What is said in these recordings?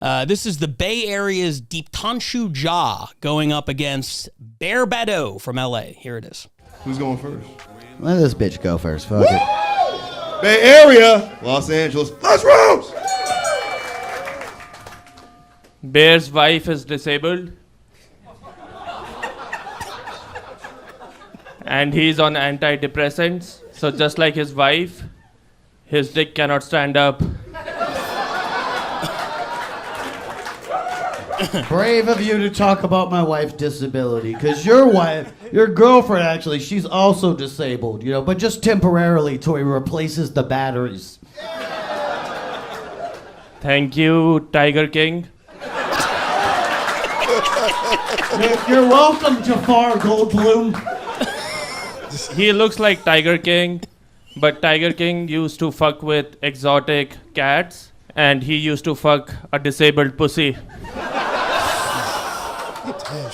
This is the Bay Area's Deeptanshu Jha going up against Bear Badeaux from LA. Here it is. Who's going first? Let this bitch go first. Fuck it. Bay Area, Los Angeles. Let's Rose! Bear's wife is disabled. And he's on antidepressants. So just like his wife, his dick cannot stand up. Brave of you to talk about my wife's disability, because your wife, your girlfriend actually, she's also disabled, you know, but just temporarily till he replaces the batteries. Thank you, Tiger King. You're welcome, Jafar Goldblum. He looks like Tiger King, but Tiger King used to fuck with exotic cats, and he used to fuck a disabled pussy.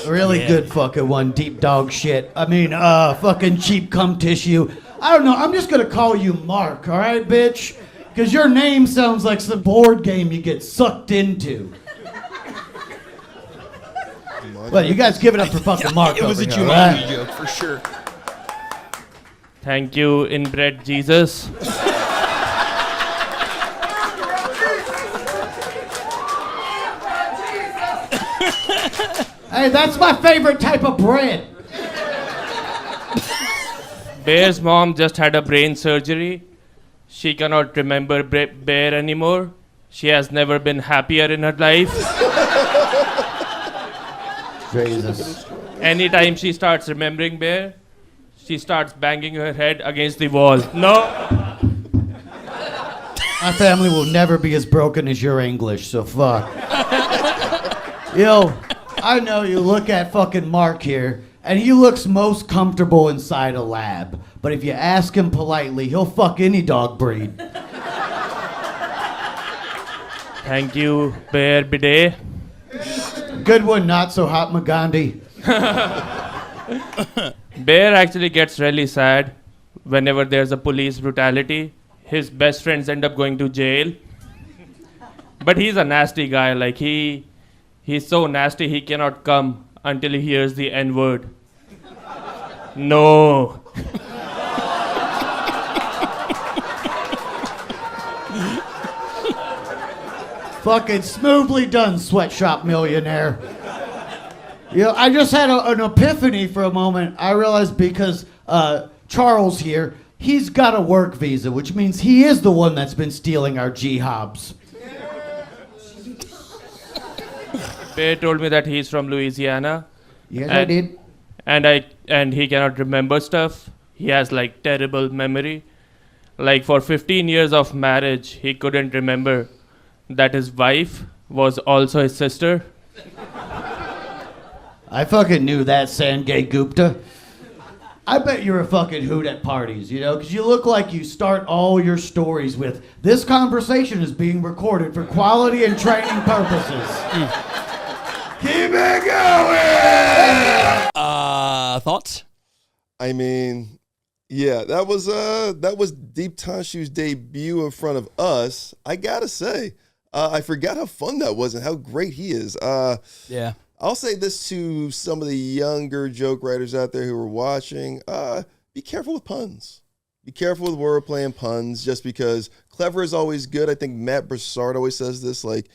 Really good fucking one, deep dog shit. I mean, fucking cheap cum tissue. I don't know, I'm just gonna call you Mark, alright, bitch? Because your name sounds like some board game you get sucked into. Well, you guys give it up for fucking Mark. It was a Jumanji joke, for sure. Thank you, inbred Jesus. Hey, that's my favorite type of bread. Bear's mom just had a brain surgery. She cannot remember Bear anymore. She has never been happier in her life. Jesus. Anytime she starts remembering Bear, she starts banging her head against the wall. No! My family will never be as broken as your English, so fuck. Yo, I know you look at fucking Mark here, and he looks most comfortable inside a lab. But if you ask him politely, he'll fuck any dog breed. Thank you, Bear Bidet. Good one, not so hot, Magandhi. Bear actually gets really sad whenever there's a police brutality. His best friends end up going to jail. But he's a nasty guy. Like, he's so nasty he cannot come until he hears the N-word. No. Fucking smoothly done, sweatshop millionaire. You know, I just had an epiphany for a moment. I realized because Charles here, he's got a work visa, which means he is the one that's been stealing our G-hobs. Bear told me that he's from Louisiana. Yes, I did. And he cannot remember stuff. He has like terrible memory. Like for 15 years of marriage, he couldn't remember that his wife was also his sister. I fucking knew that, Sanjay Gupta. I bet you're a fucking hoot at parties, you know, because you look like you start all your stories with, this conversation is being recorded for quality and training purposes. Keep it going! Thoughts? I mean, yeah, that was Deeptanshu's debut in front of us. I gotta say, I forgot how fun that was and how great he is. Yeah. I'll say this to some of the younger joke writers out there who are watching. Be careful with puns. Be careful with wordplay and puns, just because clever is always good. I think Matt Broussard always says this, like,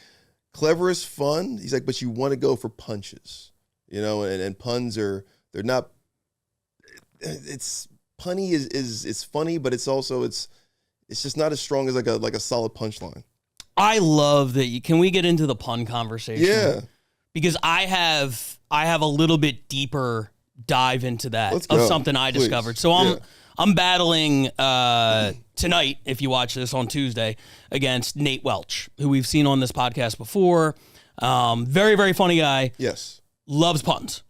clever is fun. He's like, but you want to go for punches, you know, and puns they're not, it's punny is funny, but it's also, it's just not as strong as like a solid punchline. I love that. Can we get into the pun conversation? Yeah. Because I have a little bit deeper dive into that of something I discovered. So I'm battling tonight, if you watch this on Tuesday, against Nate Welch, who we've seen on this podcast before. Very, very funny guy. Yes. Loves puns.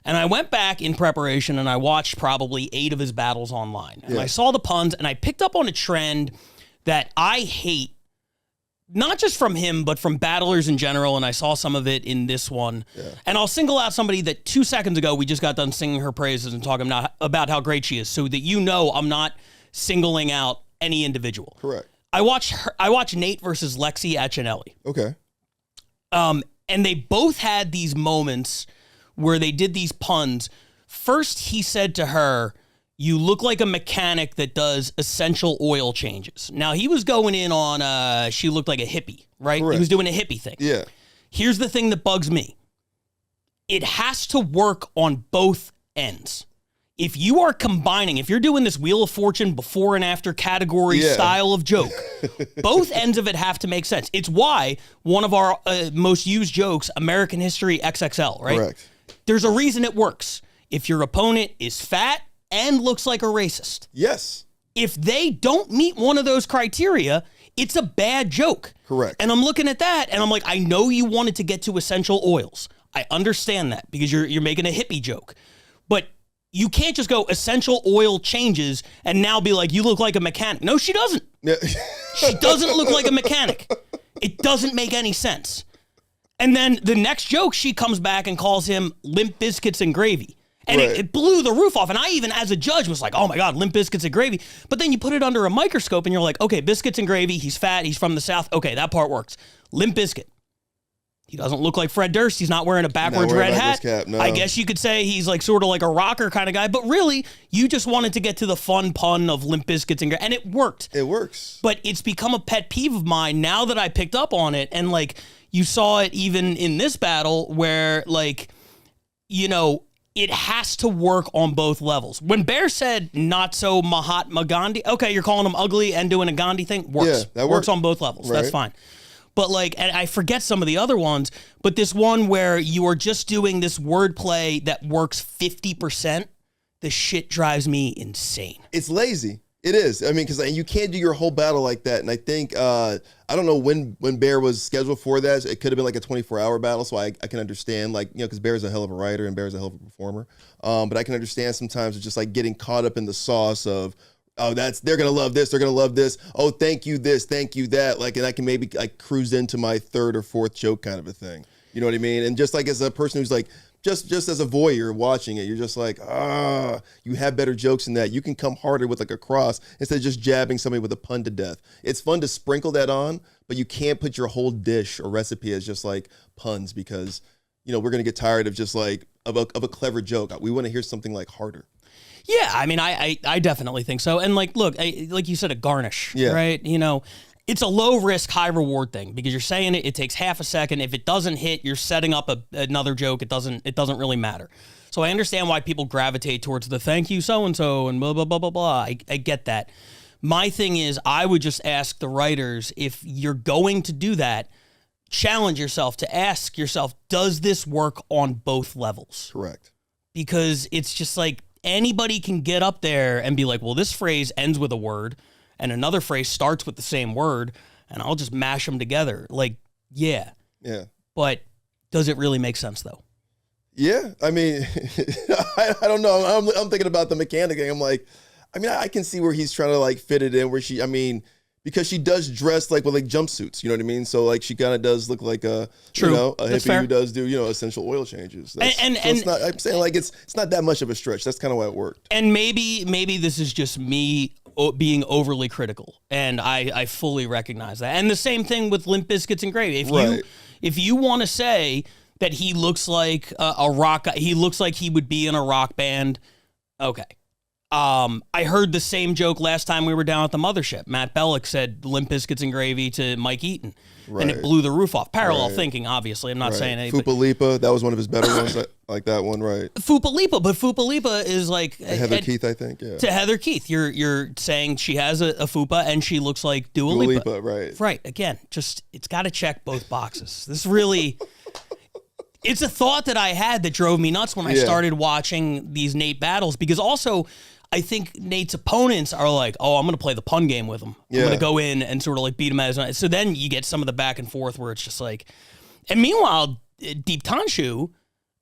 And I went back in preparation and I watched probably 8 of his battles online. And I saw the puns and I picked up on a trend that I hate, not just from him, but from battlers in general, and I saw some of it in this one. Yeah. And I'll single out somebody that 2 seconds ago we just got done singing her praises and talking about how great she is, so that you know I'm not singling out any individual. Correct. I watched Nate versus Lexi Achinelli. Okay. And they both had these moments where they did these puns. First, he said to her, "You look like a mechanic that does essential oil changes." Now, he was going in on, she looked like a hippie, right? Correct. He was doing a hippie thing. Yeah. Here's the thing that bugs me. It has to work on both ends. If you are combining, if you're doing this Wheel of Fortune before and after category style of joke, both ends of it have to make sense. It's why one of our most used jokes, American History XXL, right? Correct. There's a reason it works. If your opponent is fat and looks like a racist. Yes. If they don't meet one of those criteria, it's a bad joke. Correct. And I'm looking at that and I'm like, I know you wanted to get to essential oils. I understand that because you're making a hippie joke. But you can't just go essential oil changes and now be like, you look like a mechanic. No, she doesn't. Yeah. She doesn't look like a mechanic. It doesn't make any sense. And then the next joke, she comes back and calls him Limp Biscuits and Gravy. And Right. it blew the roof off. And I even, as a judge, was like, oh my God, Limp Biscuits and Gravy. But then you put it under a microscope and you're like, okay, Biscuits and Gravy, he's fat, he's from the South. Okay, that part works. Limp Biscuit. He doesn't look like Fred Durst. He's not wearing a backwards red hat. Cap, no. I guess you could say he's like sort of like a rocker kind of guy. But really, you just wanted to get to the fun pun of Limp Biscuits and Gravy. And it worked. It works. But it's become a pet peeve of mine now that I picked up on it. And like, you saw it even in this battle where like, you know, it has to work on both levels. When Bear said not so Mahatma Gandhi, okay, you're calling him ugly and doing a Gandhi thing, works. Yeah, that works worked. on both levels. That's Right. fine. But like, and I forget some of the other ones, but this one where you are just doing this wordplay that works 50%, the shit drives me insane. It's lazy. It is. I mean, because you can't do your whole battle like that. And I think, I don't know when Bear was scheduled for that. It could have been like a 24-hour battle. So I can understand, like, you know, because Bear's a hell of a writer and Bear's a hell of a performer. But I can understand sometimes it's just like getting caught up in the sauce of, oh, they're going to love this. They're going to love this. Oh, thank you this. Thank you that. Like, and I can maybe like cruise into my third or fourth joke kind of a thing. You know what I mean? And just like as a person who's like, just as a voyeur watching it, you're just like, you have better jokes than that. You can come harder with like a cross instead of just jabbing somebody with a pun to death. It's fun to sprinkle that on, but you can't put your whole dish or recipe as just like puns because, you know, we're going to get tired of just like, of a clever joke. We want to hear something like harder. Yeah, I mean, I definitely think so. And like, look, like you said, a garnish, Yeah. right? You know, it's a low risk, high reward thing because you're saying it takes half a second. If it doesn't hit, you're setting up another joke. It doesn't really matter. So I understand why people gravitate towards the thank you so-and-so and blah, blah, blah, blah, blah. I get that. My thing is I would just ask the writers, if you're going to do that, challenge yourself to ask yourself, does this work on both levels? Correct. Because it's just like anybody can get up there and be like, well, this phrase ends with a word and another phrase starts with the same word and I'll just mash them together. Like, yeah. Yeah. But does it really make sense though? Yeah. I mean, I don't know. I'm thinking about the mechanic thing. I'm like, I mean, I can see where he's trying to like fit it in where she, I mean, because she does dress like with like jumpsuits, you know what I mean? So like she kind of does look like a, True. you know, a That's hippie fair. who does do, you know, essential oil changes. And it's not, I'm saying like it's not that much of a stretch. That's kind of why it worked. And maybe this is just me being overly critical, and I fully recognize that. And the same thing with Limp Biscuits and Gravy. Right. If you want to say that he looks like a rock, he looks like he would be in a rock band, okay. I heard the same joke last time we were down at the mothership. Matt Bellick said Limp Biscuits and Gravy to Mike Eaton, and it Right. blew the roof off. Parallel Right. thinking, obviously. I'm not saying anything. Fupa Lipa, that was one of his better ones. Like that one, right? Fupa Lipa, but Fupa Lipa is like Heather Keith, I think. Yeah. to Heather Keith. You're saying she has a fupa and she looks like Dua Dua Lipa. Lipa, right. Right. Again, just it's got to check both boxes. This really, it's a thought that I had that drove me nuts when I Yeah. started watching these Nate battles, because also I think Nate's opponents are like, oh, I'm going to play the pun game with him. I'm Yeah. going to go in and sort of like beat him as. So then you get some of the back and forth where it's just like, and meanwhile, Deeptanshu,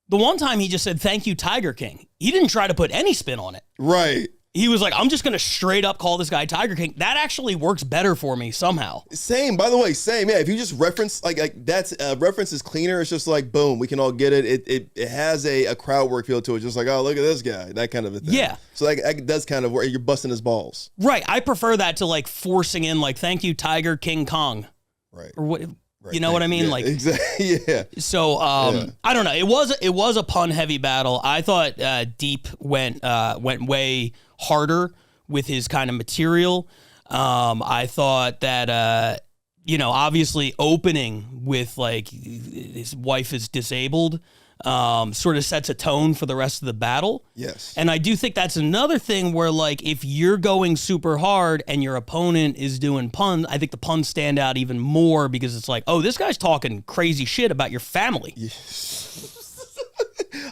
the one time he just said, thank you, Tiger King. He didn't try to put any spin on it. Right. Yeah. He was like, I'm just going to straight up call this guy Tiger King. That actually works better for me somehow. Same, by the way, same. Yeah, if you just reference, like that's reference is cleaner. It's just like, boom, we can all get it. It has a crowd work feel to it. Just like, oh, look at this guy. That kind of a thing. Yeah. So that does kind of work. You're busting his balls. Right. I prefer that to like forcing in like, thank you, Tiger King Kong. Right. Or what? Right. You know what I mean? Yeah, like exactly. Yeah. So I don't know. It was a pun heavy battle. I thought Deep went way harder with his kind of material. I thought that obviously opening with like his wife is disabled sort of sets a tone for the rest of the battle. Yes. And I do think that's another thing where, like, if you're going super hard and your opponent is doing puns, I think the puns stand out even more because it's like, oh, this guy's talking crazy shit about your family. Yeah.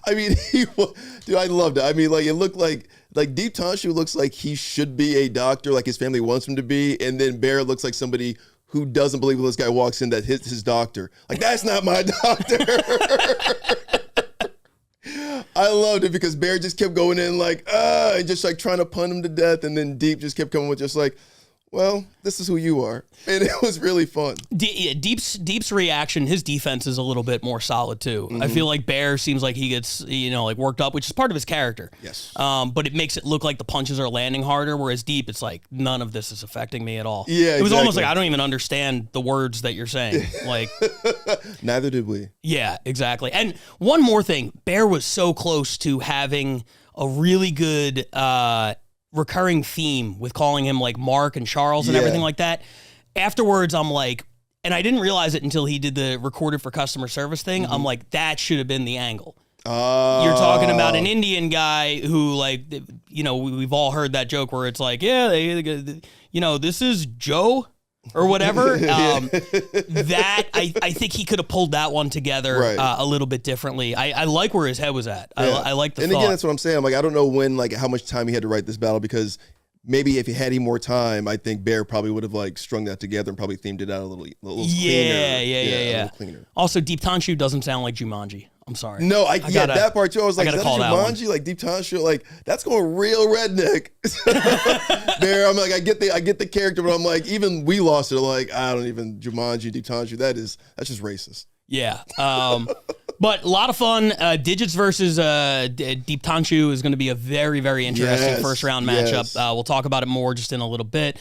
I mean, dude, I loved it. I mean, like, it looked like Deeptanshu looks like he should be a doctor, like his family wants him to be, and then Bear looks like somebody who doesn't believe when this guy walks in that his doctor. Like, that's not my doctor. I loved it because Bear just kept going in like, and just like trying to pun him to death, and then Deep just kept coming with just like, well, this is who you are. And it was really fun. Deep's reaction, his defense is a little bit more solid too. I feel like Bear seems like he gets, like worked up, which is part of his character. Yes. But it makes it look like the punches are landing harder, whereas Deep, it's like, none of this is affecting me at all. Yeah, it was almost exactly. like, I don't even understand the words that you're saying. Like, Neither did we. yeah, exactly. And one more thing, Bear was so close to having a really good recurring theme with calling him like Mark and Charles and everything like that. Afterwards, I'm like, and I didn't realize it until he did the recorded for customer service thing. I'm like, that should have been the angle. You're talking about an Indian guy who, like, we've all heard that joke where it's like, yeah, this is Joe or whatever. That I think he could have pulled that one together a little bit differently. I like where his head was at. I like the and thought. again, that's what I'm saying. I'm like, I don't know how much time he had to write this battle, because maybe if he had any more time, I think Bear probably would have like strung that together and probably themed it out a little cleaner. A little cleaner. Also, Deeptanshu doesn't sound like Jumanji. I'm sorry. No, that part too. I was like, is that Jumanji? Like Deeptanshu, like that's going real redneck. There, I'm like, I get the character, but I'm like, even we lost it. Like, I don't even Jumanji, Deeptanshu. That's just racist. Yeah. But a lot of fun. Digits versus Deeptanshu is going to be a very, very interesting first round matchup. We'll talk about it more just in a little bit.